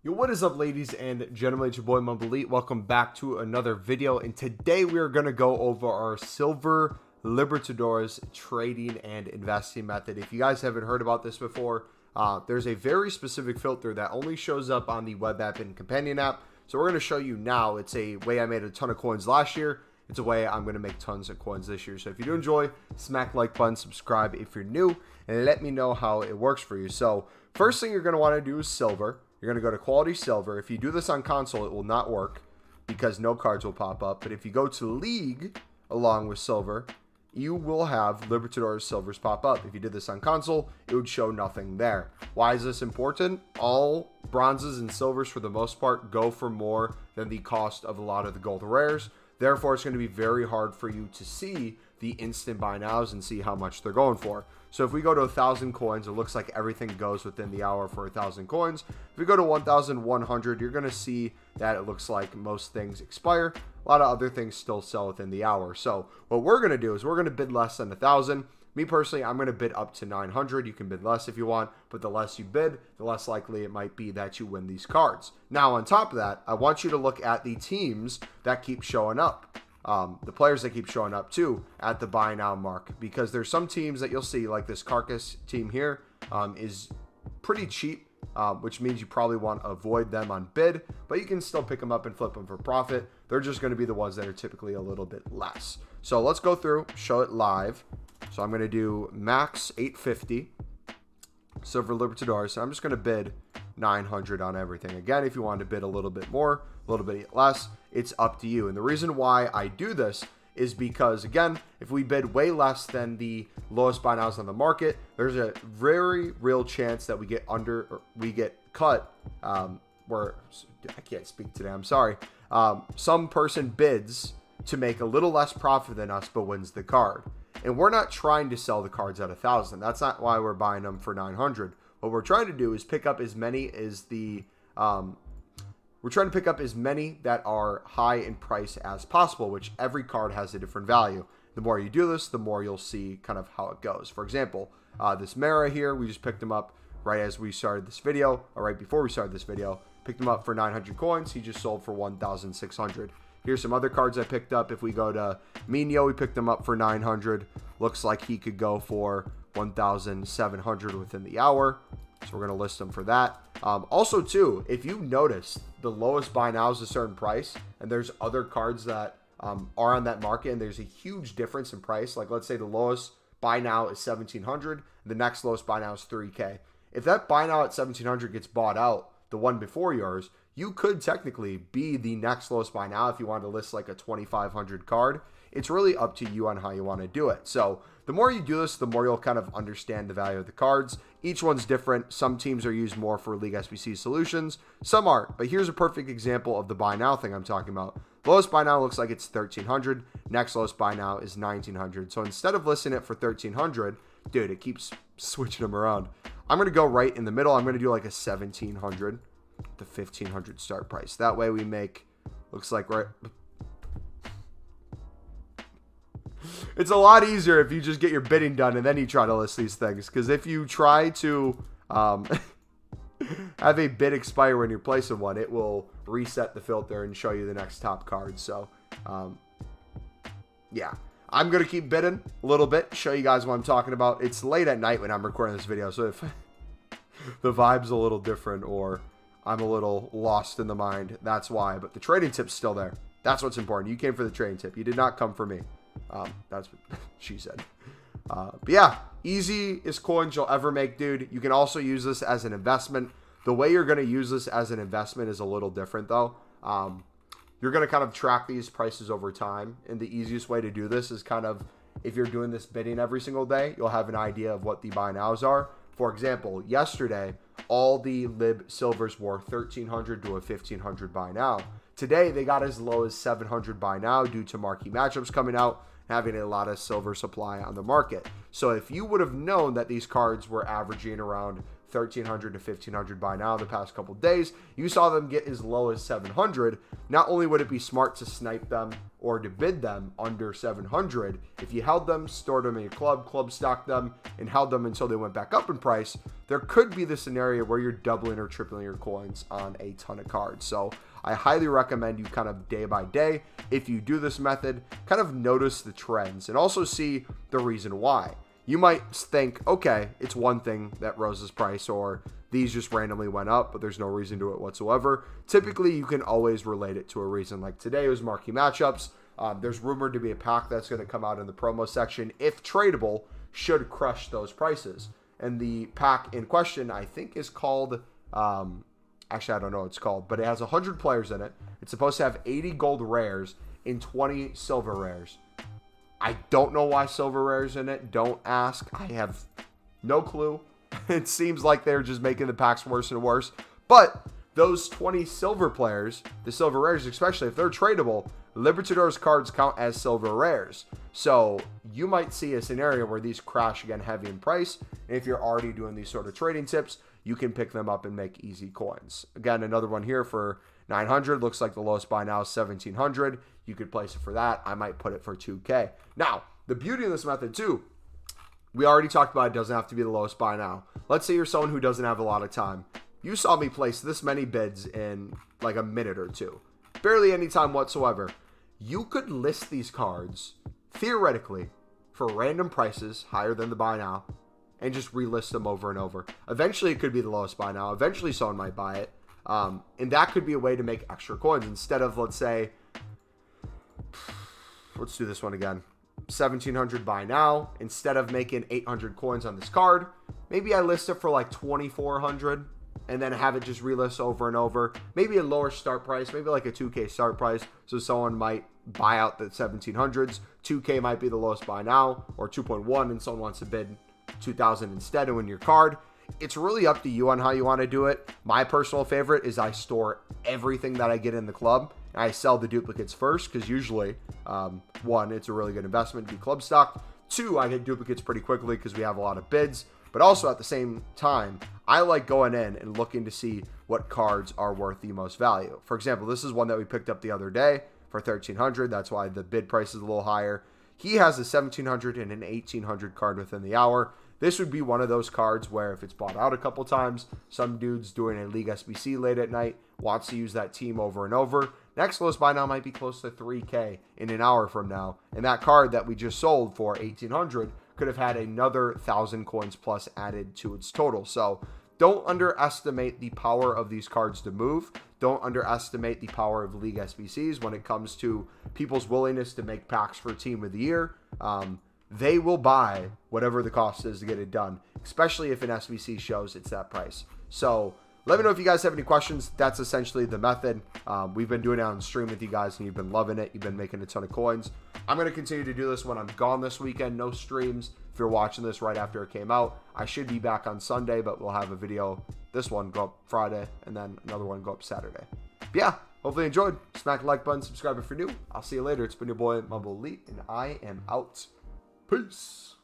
Yo, what is up, ladies and gentlemen? It's your boy Mumble. Welcome back to another video, and today we are going to go over our Silver Libertadores trading and investing method. If you guys haven't heard about this before, there's a very specific filter that only shows up on the web app and companion app. So we're going to show you now. It's a way I made a ton of coins last year. It's a way I'm going to make tons of coins this year. So if you do enjoy, smack the like button, subscribe if you're new, and let me know how it works for you. So first thing you're going to want to do is silver. You're going to go to quality silver. If you do this on console, it will not work because no cards will pop up. But if you go to league along with silver, you will have Libertadores silvers pop up. If you did this on console, it would show nothing there. Why is this important? All bronzes and silvers, for the most part, go for more than the cost of a lot of the gold rares. Therefore, it's going to be very hard for you to see the instant buy nows and see how much they're going for. So if we go to 1,000 coins, it looks like everything goes within the hour for 1,000 coins. If we go to 1,100, you're going to see that it looks like most things expire. A lot of other things still sell within the hour. So what we're going to do is we're going to bid less than 1,000. Me personally, I'm going to bid up to 900. You can bid less if you want, but the less you bid, the less likely it might be that you win these cards. Now, on top of that, I want you to look at the teams that keep showing up. The players that keep showing up too at the buy now mark, because there's some teams that you'll see, like this Carcass team here, is pretty cheap, which means you probably want to avoid them on bid, but you can still pick them up and flip them for profit. They're just going to be the ones that are typically a little bit less. So let's go through, show it live. So I'm going to do max 850 Silver Libertadores. I'm just going to bid 900 on everything. Again, if you want to bid a little bit more, a little bit less, it's up to you. And the reason why I do this is because, again, if we bid way less than the lowest buy nows on the market, there's a very real chance that we get cut. Where I can't speak today. I'm sorry. Some person bids to make a little less profit than us, but wins the card. And we're not trying to sell the cards at 1,000. That's not why we're buying them for 900. What we're trying to do is pick up as many as we're trying to pick up as many that are high in price as possible, which every card has a different value. The more you do this, the more you'll see kind of how it goes. For example, this Mara here, we just picked him up right as we started this video, or right before we started this video. Picked him up for 900 coins. He just sold for 1,600. Here's some other cards I picked up. If we go to Mino, we picked him up for 900. Looks like he could go for 1,700 within the hour. So we're going to list them for that. Also, too, if you notice, the lowest buy now is a certain price, and there's other cards that are on that market, and there's a huge difference in price. Like, let's say the lowest buy now is 1,700. The next lowest buy now is 3K. If that buy now at 1,700 gets bought out, the one before yours, you could technically be the next lowest buy now if you wanted to list like a 2,500 card. It's really up to you on how you want to do it. So the more you do this, the more you'll kind of understand the value of the cards. Each one's different. Some teams are used more for League SBC solutions. Some aren't. But here's a perfect example of the buy now thing I'm talking about. Lowest buy now looks like it's 1,300. Next lowest buy now is 1,900. So instead of listing it for 1,300, dude, it keeps switching them around. I'm going to go right in the middle. I'm going to do like a 1,700 to 1,500 start price. That way we make, looks like right. It's a lot easier if you just get your bidding done and then you try to list these things. Because if you try to have a bid expire when you're placing one, it will reset the filter and show you the next top card. So, yeah. I'm going to keep bidding a little bit, show you guys what I'm talking about. It's late at night when I'm recording this video, so if the vibe's a little different or I'm a little lost in the mind, that's why. But the trading tip's still there. That's what's important. You came for the trading tip. You did not come for me. That's what she said. But yeah, easiest coins you'll ever make, dude. You can also use this as an investment. The way you're going to use this as an investment is a little different, though. You're going to kind of track these prices over time. And the easiest way to do this is kind of, if you're doing this bidding every single day, you'll have an idea of what the buy nows are. For example, yesterday, all the Lib Silvers were 1,300 to a 1,500 buy now. Today, they got as low as 700 buy now due to marquee matchups coming out, having a lot of silver supply on the market. So if you would have known that these cards were averaging around 1,300 to 1,500 buy now the past couple days. You saw them get as low as 700. Not only would it be smart to snipe them or to bid them under 700, if you held them, stored them in your club stocked them, and held them until they went back up in price, there could be the scenario where you're doubling or tripling your coins on a ton of cards. So I highly recommend you kind of day by day, if you do this method, kind of notice the trends and also see the reason why. You might think, okay, it's one thing that rose this price, or these just randomly went up, but there's no reason to it whatsoever. Typically, you can always relate it to a reason. Like today was marquee matchups. There's rumored to be a pack that's going to come out in the promo section, if tradable, should crush those prices. And the pack in question, I think, is called, actually, I don't know what it's called, but it has 100 players in it. It's supposed to have 80 gold rares and 20 silver rares. I don't know why silver rares in it. Don't ask. I have no clue. It seems like they're just making the packs worse and worse. But those 20 silver players, the silver rares especially, if they're tradable, Libertadores cards count as silver rares. So you might see a scenario where these crash again heavy in price. And if you're already doing these sort of trading tips, you can pick them up and make easy coins. Again, another one here for 900. Looks like the lowest buy now is 1,700. You could place it for that. I might put it for 2K. Now, the beauty of this method too, we already talked about it doesn't have to be the lowest buy now. Let's say you're someone who doesn't have a lot of time. You saw me place this many bids in like a minute or two. Barely any time whatsoever. You could list these cards, theoretically, for random prices higher than the buy now, and just relist them over and over. Eventually, it could be the lowest buy now. Eventually, someone might buy it. And that could be a way to make extra coins. Instead of, let's say, let's do this one again. 1,700 buy now. Instead of making 800 coins on this card, maybe I list it for like 2,400 and then have it just relist over and over. Maybe a lower start price, maybe like a 2K start price. So someone might buy out the 1,700s. 2K might be the lowest buy now, or 2.1, and someone wants to bid 2,000 instead and win your card. It's really up to you on how you want to do it. My personal favorite is I store everything that I get in the club. And I sell the duplicates first because usually, one, it's a really good investment to be club stocked. Two, I get duplicates pretty quickly because we have a lot of bids. But also at the same time, I like going in and looking to see what cards are worth the most value. For example, this is one that we picked up the other day for 1,300. That's why the bid price is a little higher. He has a 1,700 and an 1,800 card within the hour. This would be one of those cards where if it's bought out a couple times, some dude's doing a League SBC late at night, wants to use that team over and over. Next lowest buy now might be close to 3K in an hour from now. And that card that we just sold for 1,800 could have had another 1,000 coins plus added to its total. So don't underestimate the power of these cards to move. Don't underestimate the power of League SBCs when it comes to people's willingness to make packs for Team of the Year. They will buy whatever the cost is to get it done, especially if an SBC shows it's that price. So let me know if you guys have any questions. That's essentially the method. We've been doing it on stream with you guys, and you've been loving it. You've been making a ton of coins. I'm going to continue to do this when I'm gone this weekend. No streams. If you're watching this right after it came out, I should be back on Sunday, but we'll have a video. This one go up Friday, and then another one go up Saturday. But yeah, hopefully you enjoyed. Smack the like button, subscribe if you're new. I'll see you later. It's been your boy, Mumble Elite, and I am out. Peace.